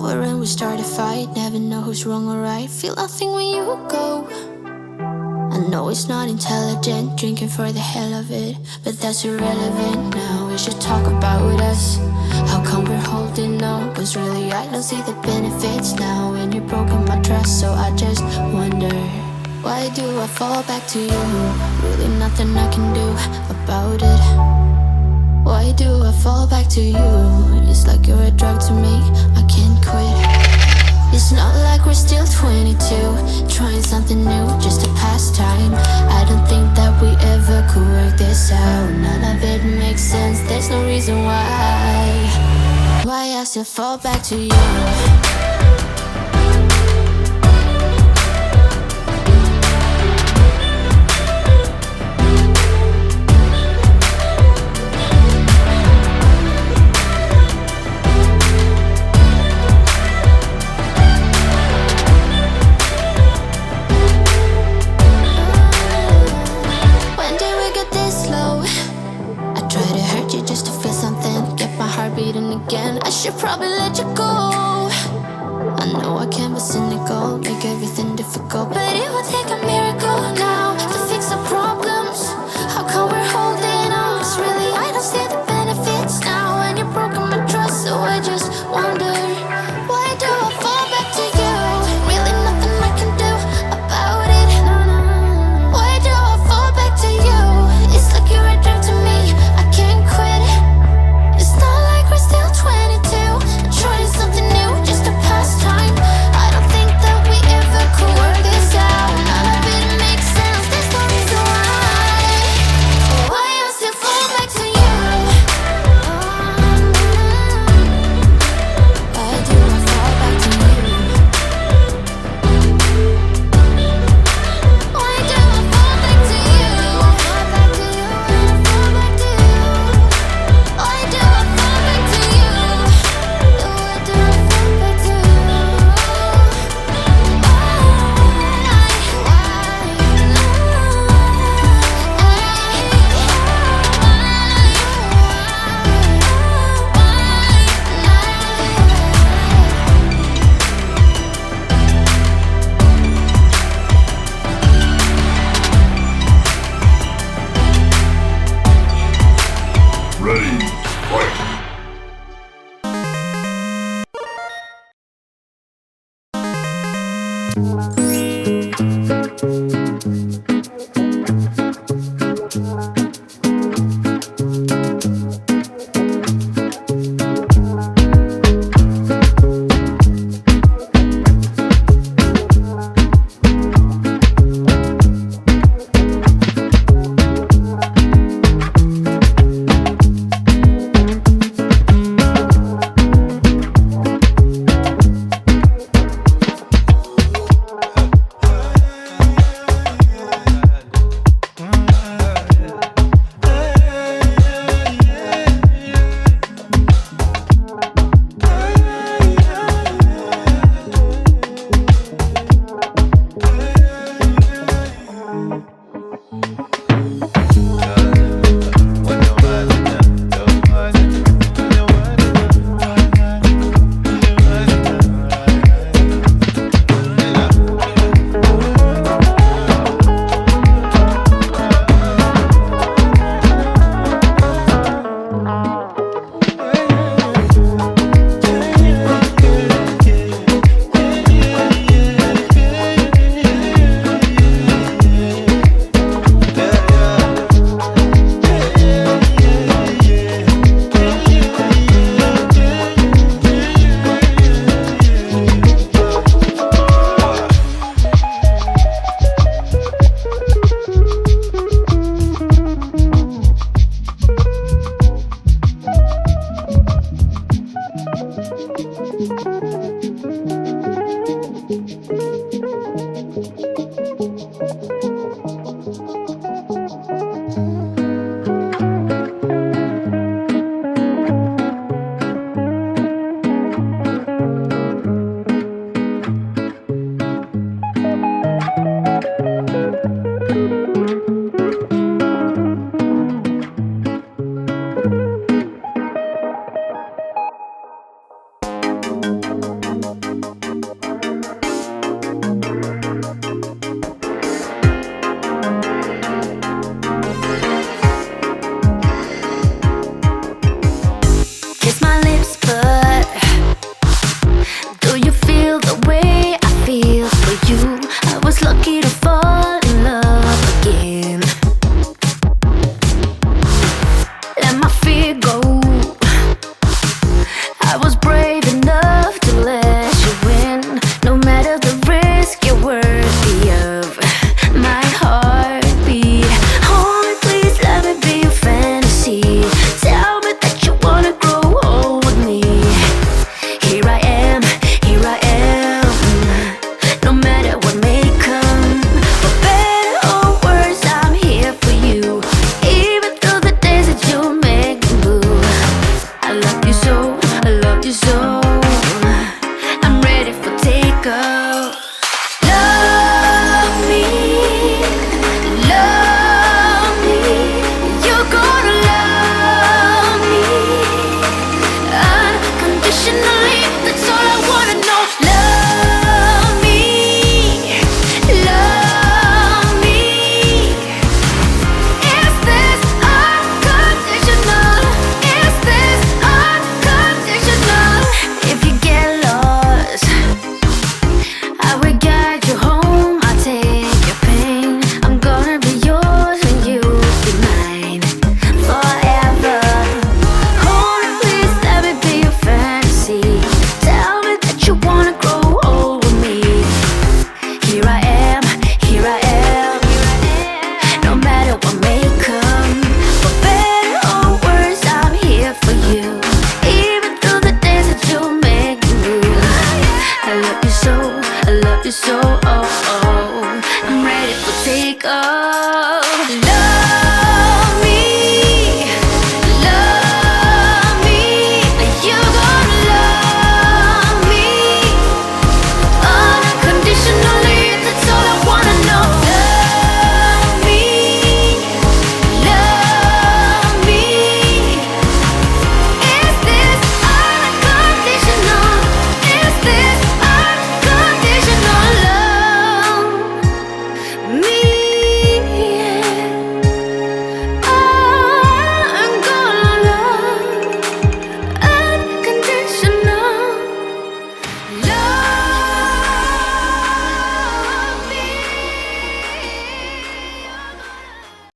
over and we start a fight. Never know who's wrong or right. Feel nothing when you go. I know it's not intelligent, drinking for the hell of it, but that's irrelevant now. We should talk about us. How come we're holding on? Cause really I don't see the benefits now. When you've broken my trust, so I just wonder, why do I fall back to you? Really nothing I can do about it. Why do I fall back to you? It's like you're a drug to me, I can't quit. It's not like we're still 22, trying something new, just a pastime. I don't think that we ever could work this out. None of it makes sense, there's no reason why I still fall back to you. I should probably let you go. I know I can be cynical, make everything difficult, but it would take a miracle now to fix our problems. How come we're holding on? Cause really I don't see the benefits now. And you've broken my trust, so I just wonder, why do I fall back to you? Really nothing I can do about it. Why do I fall back to you? It's like you're a drug to me, I can't quit. It's not like we're still 22, trying something new, just a pastime. I don't think that we ever could work this out. None of it makes sense, there's no reason why I still fall back to you. Why do I fall back to you? Why do I fall back to you? Fall back to you, fall back to you. Why do I fall back to you? Why do I fall back to you? Ready, fight! so